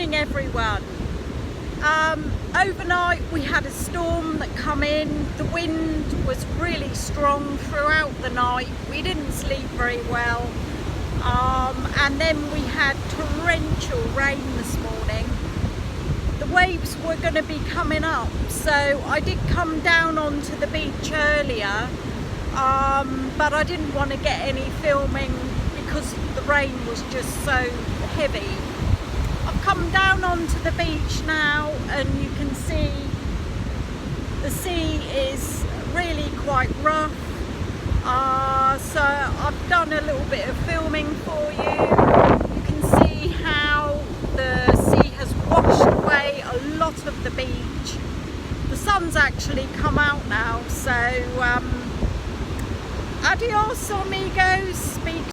morning everyone. Overnight we had a storm that come in. The wind was really strong throughout the night. We didn't sleep very well, and then we had torrential rain this morning. The waves were going to be coming up, so I did come down onto the beach earlier, but I didn't want to get any filming because the rain was just so heavy. I've come down onto the beach now and you can see the sea is really quite rough, so I've done a little bit of filming